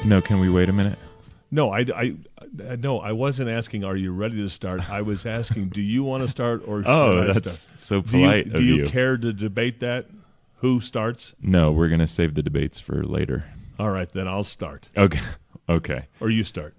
No, can we wait a minute? No, I wasn't asking, are you ready to start? I was asking, do you want to start or should I that's start? so polite Do of you you. care to debate that? Who starts? No, we're going to save the debates for later. All right, then I'll start. Okay. Or you start.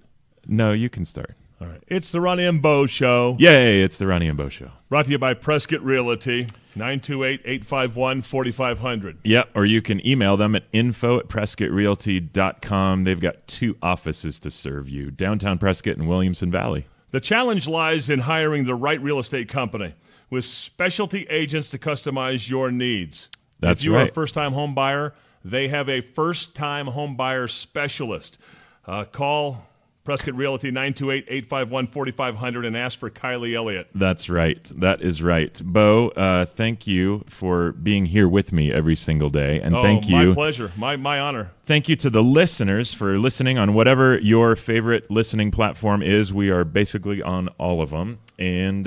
No, you can start. All right. It's the Ronnie and Bo Show. Yay, it's the Ronnie and Bo Show. Brought to you by Prescott Realty, 928-851-4500. Yep, or you can email them at info@prescottrealty.com. They've got 2 offices to serve you, downtown Prescott and Williamson Valley. The challenge lies in hiring the right real estate company with specialty agents to customize your needs. That's if you right. are a first-time home buyer, they have a first-time home buyer specialist. Call Prescott Realty, 928-851-4500, and ask for Kylie Elliott. That's right. That is right. Bo, thank you for being here with me every single day. And thank you. My pleasure. My honor. Thank you to the listeners for listening on whatever your favorite listening platform is. We are basically on all of them. And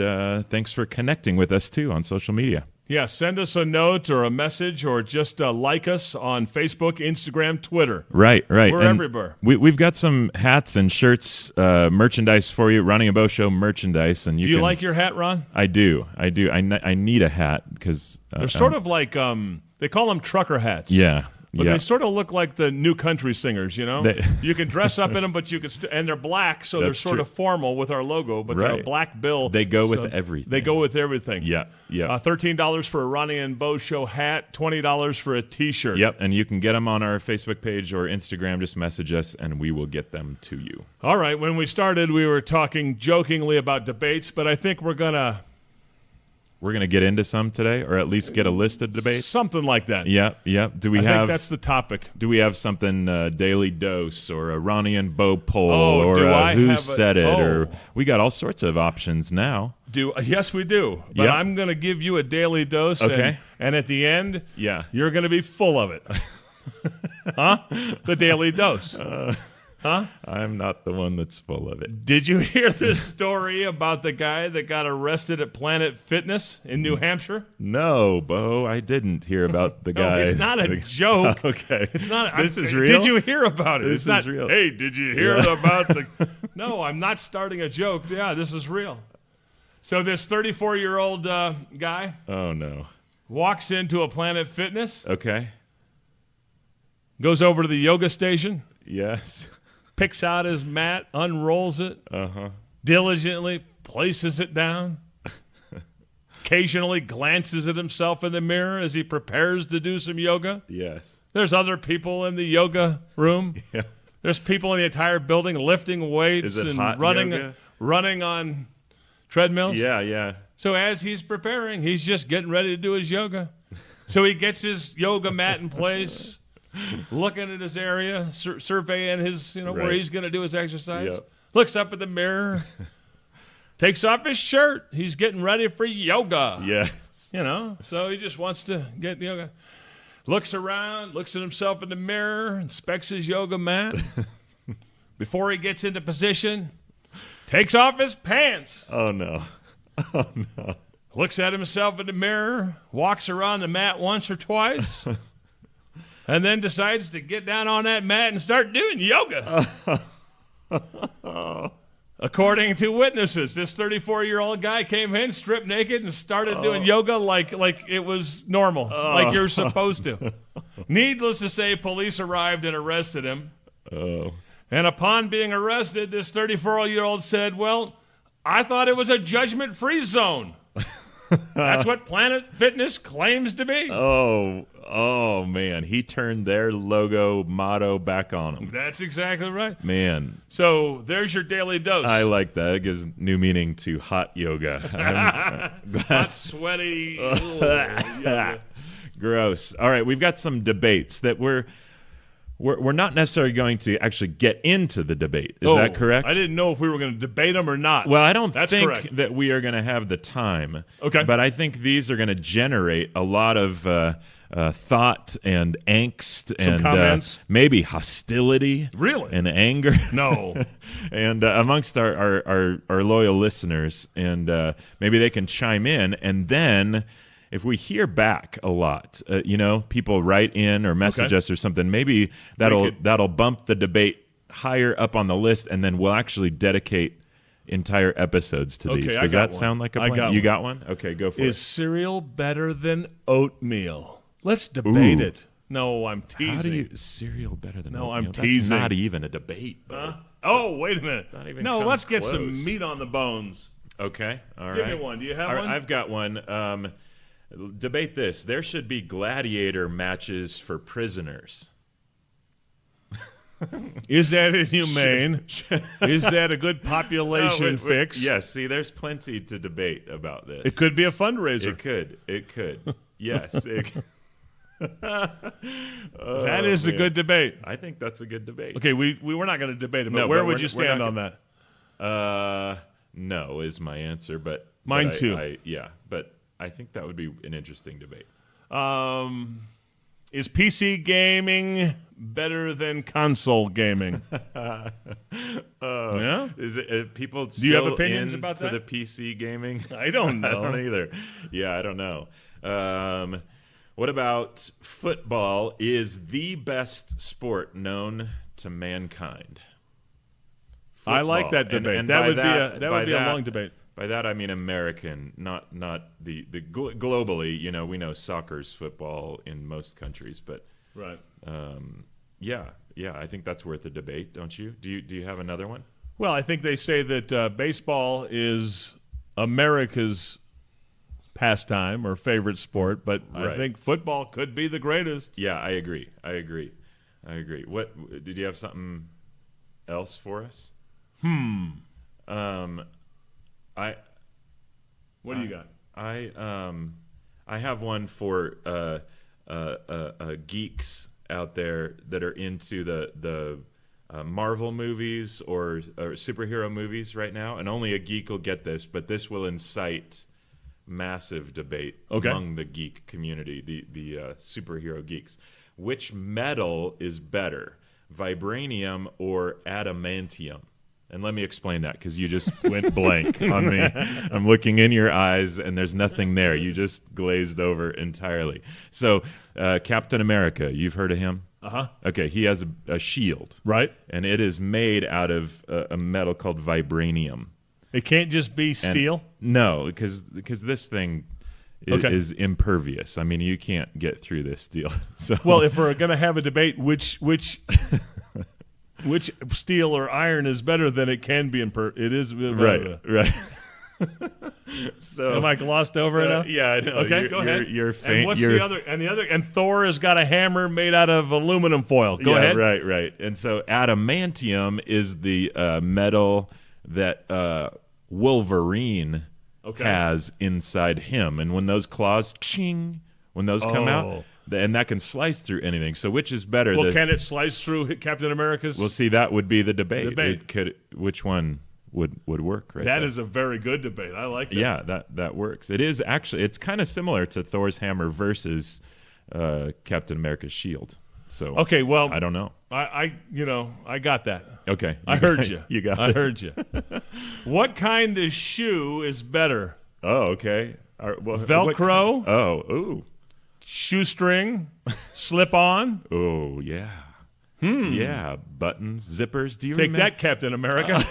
thanks for connecting with us, too, on social media. Yeah, send us a note or a message or just like us on Facebook, Instagram, Twitter. Right. We're and everywhere. We've got some hats and shirts, merchandise for you, Ronnie and Bo Show merchandise. And Do you like your hat, Ron? I do. I need a hat because they're sort of like they call them trucker hats. Yeah. But they sort of look like the new country singers, you know? You can dress up in them, but you can and they're black, so they're sort of formal with our logo, but they're a black bill. They go with everything. They go with everything. Yeah. $13 for a Ronnie and Bo Show hat, $20 for a T-shirt. Yep, and you can get them on our Facebook page or Instagram. Just message us, and we will get them to you. All right, when we started, we were talking jokingly about debates, but I think we're going to get into some today, or at least get a list of debates. Something like that. Yep. I think that's the topic. Do we have something Daily Dose or a Ronnie and Bo poll or Who Said It? Or we got all sorts of options now. Yes, we do. But I'm going to give you a Daily Dose. Okay. And at the end, you're going to be full of it. Huh? The Daily Dose. Huh? I'm not the one that's full of it. Did you hear this story about the guy that got arrested at Planet Fitness in New Hampshire? No, Bo, I didn't hear about the guy. No, it's not a joke. Okay. It's not. This is real? Did you hear about it? This is real. Hey, did you hear about the... No, I'm not starting a joke. Yeah, this is real. So this 34-year-old guy walks into a Planet Fitness. Okay. Goes over to the yoga station. Yes. Picks out his mat, unrolls it, diligently places it down, occasionally glances at himself in the mirror as he prepares to do some yoga. Yes. There's other people in the yoga room. Yeah. There's people in the entire building lifting weights and running on treadmills. Yeah. So as he's preparing, he's just getting ready to do his yoga. So he gets his yoga mat in place, looking at his area, surveying his, where he's going to do his exercise. Yep. Looks up at the mirror, takes off his shirt. He's getting ready for yoga. Yes. So he just wants to get yoga. Looks around, looks at himself in the mirror, inspects his yoga mat. Before he gets into position, takes off his pants. Oh, no. Looks at himself in the mirror, walks around the mat once or twice. And then decides to get down on that mat and start doing yoga. According to witnesses, this 34-year-old guy came in, stripped naked, and started doing yoga like it was normal, like you're supposed to. Needless to say, police arrived and arrested him. Oh. And upon being arrested, this 34-year-old said, well, I thought it was a judgment-free zone. That's what Planet Fitness claims to be. Oh, man. He turned their logo motto back on them. That's exactly right. Man. So there's your Daily Dose. I like that. It gives new meaning to hot yoga. Hot, sweaty. Yoga. Gross. All right, we've got some debates that we're not necessarily going to actually get into the debate. Is that correct? I didn't know if we were going to debate them or not. Well, I don't That's think correct. that we are going to have the time. Okay. But I think these are going to generate a lot of thought and angst and comments. Maybe hostility. Really? And anger. No. And amongst our loyal listeners. And maybe they can chime in. And then if we hear back a lot, people write in or message us or something, maybe that'll bump the debate higher up on the list, and then we'll actually dedicate entire episodes to these. Does that sound like a plan? You got one? Okay, go for it. Is cereal better than oatmeal? Let's debate it. No, I'm teasing. How do you cereal better than oatmeal? I'm teasing. That's not even a debate. Oh, wait a minute. Not even no, let's get close. some meat on the bones. Okay, all right. Give me one. Do you have one? I've got one. Debate this. There should be gladiator matches for prisoners. Is that inhumane? Is that a good population fix? Yes. See, there's plenty to debate about this. It could be a fundraiser. It could. Yes. That is a good debate. I think that's a good debate. Okay, we're not going to debate it, but where would you stand on that? No is my answer, but mine too. But I think that would be an interesting debate. Is PC gaming better than console gaming? Yeah. Is it people? Do you have opinions about that? The PC gaming? I don't know. I don't either. Yeah, I don't know. What about football? Is the best sport known to mankind? Football. I like that debate. That would be a long debate. By that I mean American, not the globally. You know, we know soccer's football in most countries, but right. Yeah. I think that's worth a debate, don't you? Do you have another one? Well, I think they say that baseball is America's pastime or favorite sport, but right. I think football could be the greatest. Yeah, I agree. What did you have something else for us? What do you got? I have one for geeks out there that are into the Marvel movies or superhero movies right now, and only a geek will get this, but this will incite massive debate among the geek community, the superhero geeks. Which metal is better, vibranium or adamantium? And let me explain that, because you just went blank on me. I'm looking in your eyes, and there's nothing there. You just glazed over entirely. So Captain America, you've heard of him? Uh-huh. Okay, he has a shield. Right. And it is made out of a metal called vibranium. It can't just be steel? No, because this thing is impervious. I mean, you can't get through this steel. So, well, if we're going to have a debate, which steel or iron is better than it can be it is right. So am I glossed over enough? Yeah, I know. Okay, go ahead. You're faint. And what's the other? And Thor has got a hammer made out of aluminum foil. Go ahead. Right. And so adamantium is the metal that Wolverine has inside him, and when those claws come out. And that can slice through anything. So which is better? Well, can it slice through Captain America's? Well, see, that would be the debate. Which one would work? Right. That is a very good debate. I like that. Yeah, that works. It is actually. It's kind of similar to Thor's hammer versus Captain America's shield. So okay, well, I don't know. I got that. Okay, I heard you. You got it. I heard you. What kind of shoe is better? Oh, okay. Velcro. Ooh. Shoestring, slip on. Oh, yeah. Yeah, buttons, zippers. Do you take that, Captain America?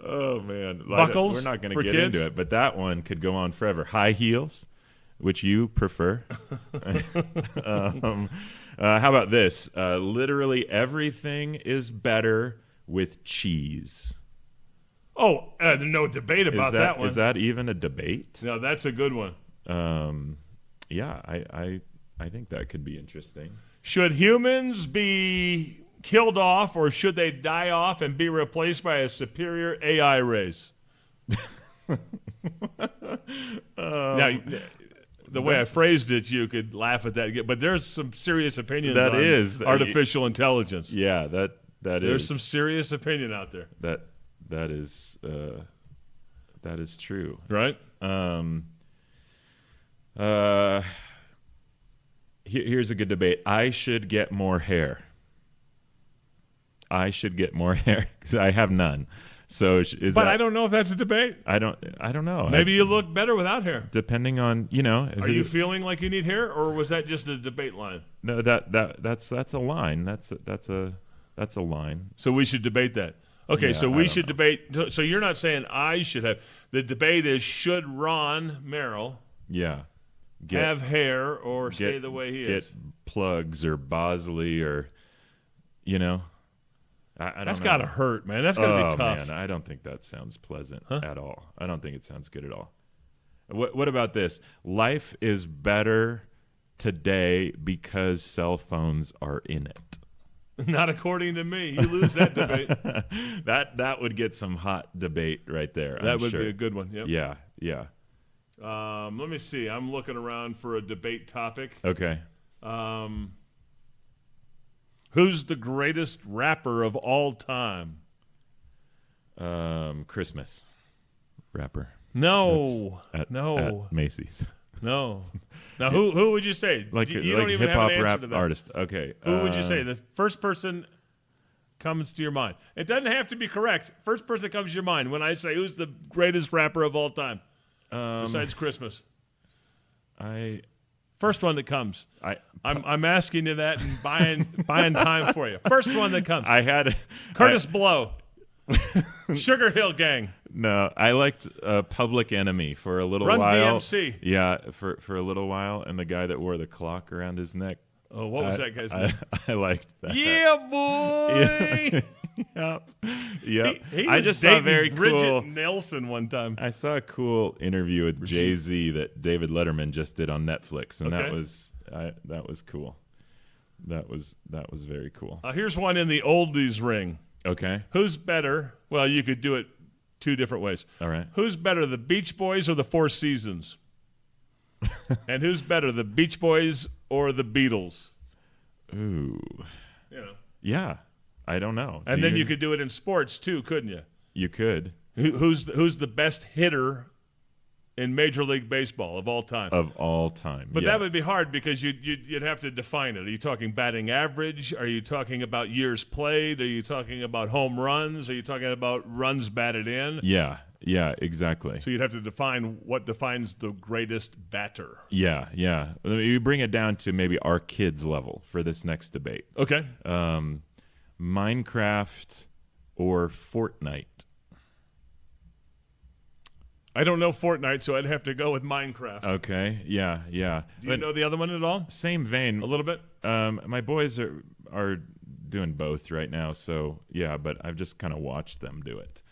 Oh, man. Buckles. We're not going to get into it, but that one could go on forever. High heels, which you prefer. How about this? Literally everything is better with cheese. Oh, no debate about that one. Is that even a debate? No, that's a good one. Yeah, I think that could be interesting. Should humans be killed off, or should they die off and be replaced by a superior AI race? Now, the way I phrased it, you could laugh at that, but there's some serious opinions on artificial intelligence. Yeah, there's some serious opinion out there. That is true, right? Here's a good debate. I should get more hair because I have none. So I don't know if that's a debate. I don't know. Maybe you look better without hair. Depending on, Are you feeling like you need hair, or was that just a debate line? No, that's a line. That's a That's a line. So we should debate that. Okay, Yeah, so I we don't should debate. So you're not saying I should have. The debate is, should Ron Merrill Yeah. have hair or stay the way he get is? plugs or Bosley or, I don't That's know. got to hurt, man. That's got to be tough. Man, I don't think that sounds pleasant at all. I don't think it sounds good at all. What about this? Life is better today because cell phones are in it. Not according to me. You lose that debate. That would get some hot debate right there. That I'm would sure. be a good one. Yep. Yeah. Let me see. I'm looking around for a debate topic. Okay. Who's the greatest rapper of all time? Christmas rapper. No. At Macy's. No. Now, who would you say? Like you don't even hip have hop an answer rap to that. artist. Okay. Who would you say? The first person comes to your mind. It doesn't have to be correct. First person comes to your mind when I say who's the greatest rapper of all time besides Christmas. First one that comes. I'm asking you that and buying time for you. First one that comes. Curtis Blow. Sugar Hill Gang. No, I liked Public Enemy for a little Run while. DMC. Yeah, for a little while, and the guy that wore the clock around his neck. Oh, what was that guy's name? I liked that. Yeah, boy. Yep. He I was just saw a dating very Bridget cool. Nelson one time. I saw a cool interview with Jay-Z that David Letterman just did on Netflix, and that was cool. That was very cool. Here's one in the oldies ring. Okay. Who's better? Well, you could do it two different ways. All right. Who's better, the Beach Boys or the Four Seasons? And who's better, the Beach Boys or the Beatles? Ooh. You know. Yeah. I don't know. And then you could do it in sports too, couldn't you? You could. Who's the best hitter in Major League Baseball of all time? Of all time. But yeah. that would be hard because you'd have to define it. Are you talking batting average? Are you talking about years played? Are you talking about home runs? Are you talking about runs batted in? Yeah, exactly. So you'd have to define what defines the greatest batter. Yeah. You bring it down to maybe our kids' level for this next debate. Okay. Minecraft or Fortnite? I don't know Fortnite, so I'd have to go with Minecraft. Okay, yeah. Do you know the other one at all? Same vein. A little bit? My boys are doing both right now, so yeah, but I've just kind of watched them do it.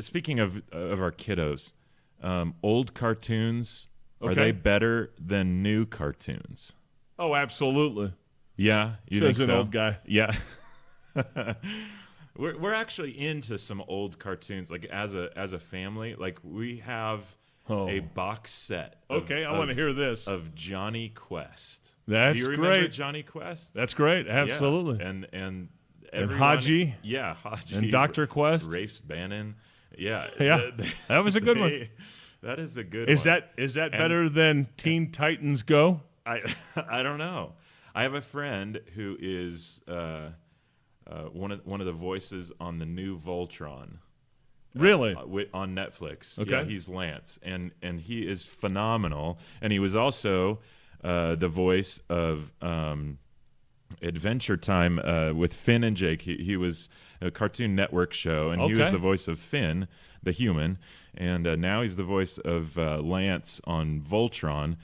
Speaking of our kiddos, old cartoons, are they better than new cartoons? Oh, absolutely. Yeah, you Says think an so? old guy. Yeah. We're actually into some old cartoons, like as a family. Like we have a box set. Okay, I want to hear this of Johnny Quest. That's Do you remember great. Johnny Quest? That's great. Absolutely. Yeah. And Haji. Yeah, Haji. And Dr. Quest. Race Bannon. Yeah. Yeah. That was a good one. That is a good Is one. Is that better than Teen Titans Go? I don't know. I have a friend who is one of the voices on the new Voltron. Really? On Netflix. Okay. Yeah, he's Lance, and he is phenomenal. And he was also the voice of Adventure Time with Finn and Jake. He was a Cartoon Network show, and he was the voice of Finn, the human. And now he's the voice of Lance on Voltron.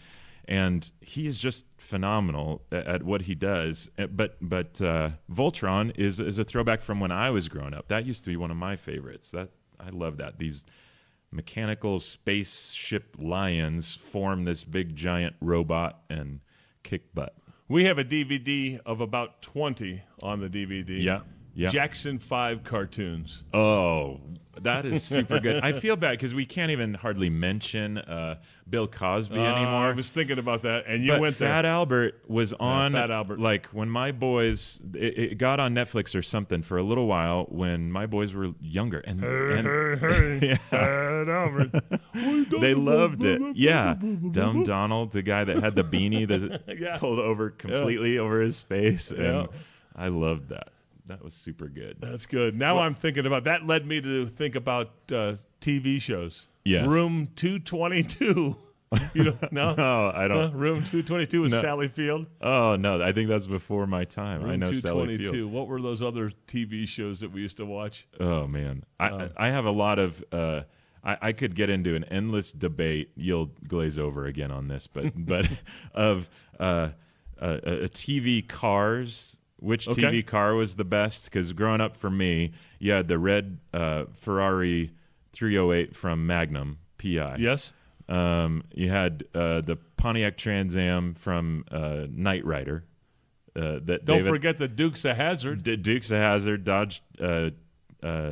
And he is just phenomenal at what he does. But Voltron is a throwback from when I was growing up. That used to be one of my favorites. I love that. These mechanical spaceship lions form this big giant robot and kick butt. We have a DVD of about 20 on the DVD. Yeah. Jackson 5 cartoons. Oh, that is super good. I feel bad because we can't even hardly mention Bill Cosby anymore. I was thinking about that, and you But went there. Fat Albert was on, Fat Albert. like when my boys, it got on Netflix or something for a little while when my boys were younger. And Hey, Fat Albert. they loved it. Yeah. Dumb Donald, the guy that had the beanie that pulled over completely over his face. And I loved that. That was super good. That's good. Now I'm thinking about that. Led me to think about TV shows. Yes. Room 222. You don't know? No, I don't. Room 222 was No. Sally Field. Oh no, I think that's before my time. I Room know Sally 222. Field. What were those other TV shows that we used to watch? Oh man, I have a lot of. I could get into an endless debate. You'll glaze over again on this, but of TV cars. Which TV car was the best? Because growing up for me, you had the red Ferrari 308 from Magnum PI. Yes. You had the Pontiac Trans Am from Knight Rider. Don't forget the Dukes of Hazzard. Dukes of Hazzard, Dodge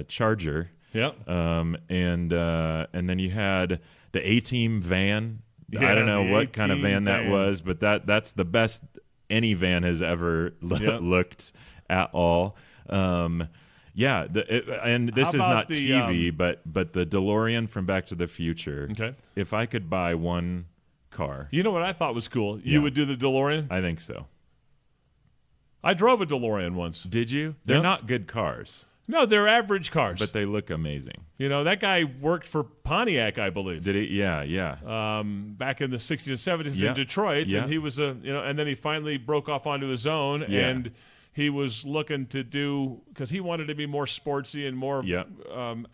Charger. Yep. And then you had the A-Team van. Yeah, I don't know the what kind of A-Team van that van. was, but that's the best any van has ever Yep. looked at all. Yeah, and this How is about not the, TV, but the DeLorean from Back to the Future. Okay. If I could buy one car, You know what I thought was cool? Yeah. You would do the DeLorean? I think so. I drove a DeLorean once. Did you? They're Yep. not good cars, No, they're average cars. but they look amazing. You know, that guy worked for Pontiac, I believe. Did he? Yeah, yeah. Back in the 60s and 70s Yeah. in Detroit, Yeah. and he was and then he finally broke off onto his own, Yeah. and he was looking to do, because he wanted to be more sportsy and more Yeah.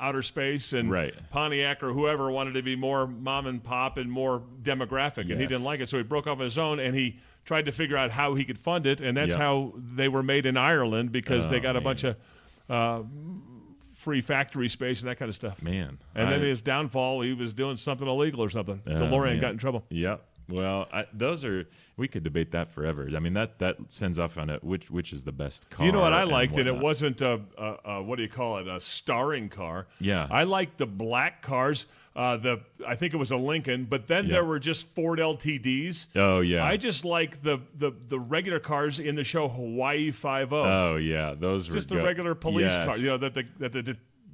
outer space, and Right. Pontiac or whoever wanted to be more mom and pop and more demographic, and he didn't Yes. like it, so he broke off on his own, and he tried to figure out how he could fund it, and that's Yeah. how they were made in Ireland, because they got a man. bunch of free factory space and that kind of stuff. Man. And then his downfall, he was doing something illegal or something. DeLorean man. got in trouble. Yep. Well, we could debate that forever. I mean, that sends off on it. Which is the best car? You know what I and liked, and it whatnot. wasn't what do you call it? A starring car. Yeah. I liked the black cars. I think it was a Lincoln, but then Yeah. there were just Ford LTDs. Oh yeah. I just like the regular cars in the show Hawaii Five-0. Oh yeah. Those were Just the good. regular police Yes. car. You know that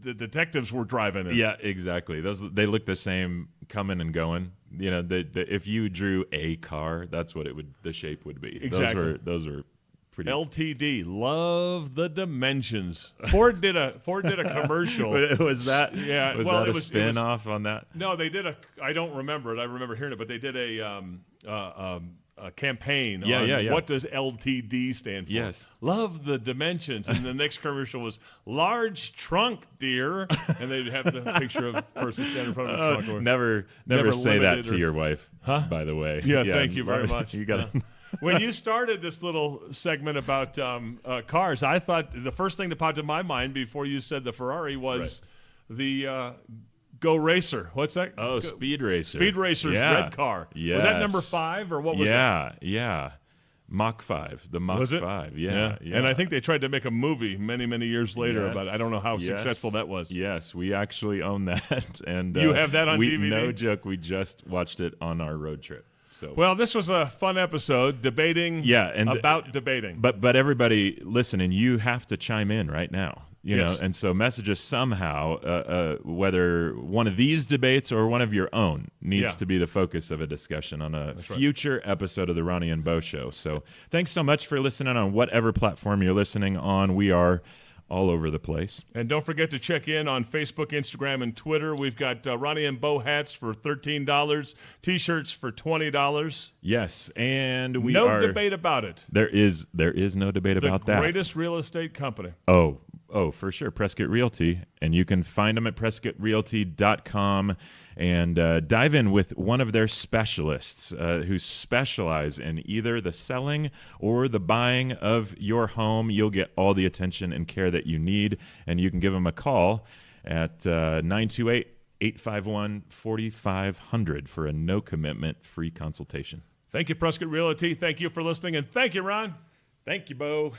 the detectives were driving in. Yeah, exactly. They look the same coming and going. You know, if you drew a car, that's what the shape would be. Exactly. Those were pretty. LTD, love the dimensions. Ford did a commercial. was that? Yeah, Was well, that it a was- spin off on that? No, they did I don't remember it. I remember hearing it, but they did a campaign. Yeah, on yeah. What does LTD stand for? Yes. Love the dimensions. And the next commercial was large trunk, dear, and they'd have the picture of a person standing in front of a trunk. Or, Never Never say that limited to or- your wife. Huh? By the way. Yeah, thank you very much. You got to. When you started this little segment about cars, I thought the first thing that popped in my mind before you said the Ferrari was the Go Racer. What's that? Oh, Speed Racer. Speed Racer's Yeah. red car. Yes. Was that number 5 or what was that? Yeah. Mach 5. The Mach Was it? 5. Yeah. And I think they tried to make a movie many, many years later Yes. about it. I don't know how Yes. successful that was. Yes, we actually own that. And You have that on DVD? No joke. We just watched it on our road trip. So Well, this was a fun episode, debating Yeah, and about debating. But everybody listening, you have to chime in right now. You Yes. know, and so message us somehow, whether one of these debates or one of your own needs Yeah. to be the focus of a discussion on a future episode of the Ronnie and Bo Show. So thanks so much for listening on whatever platform you're listening on. We are all over the place. And don't forget to check in on Facebook, Instagram, and Twitter. We've got Ronnie and Bo hats for $13, T-shirts for $20. Yes, and we No are. debate about it. There is no debate about The that. greatest real estate company. Oh, for sure. Prescott Realty. And you can find them at PrescottRealty.com and dive in with one of their specialists who specialize in either the selling or the buying of your home. You'll get all the attention and care that you need. And you can give them a call at 928-851-4500 for a no-commitment free consultation. Thank you, Prescott Realty. Thank you for listening, and thank you, Ron. Thank you, Bo.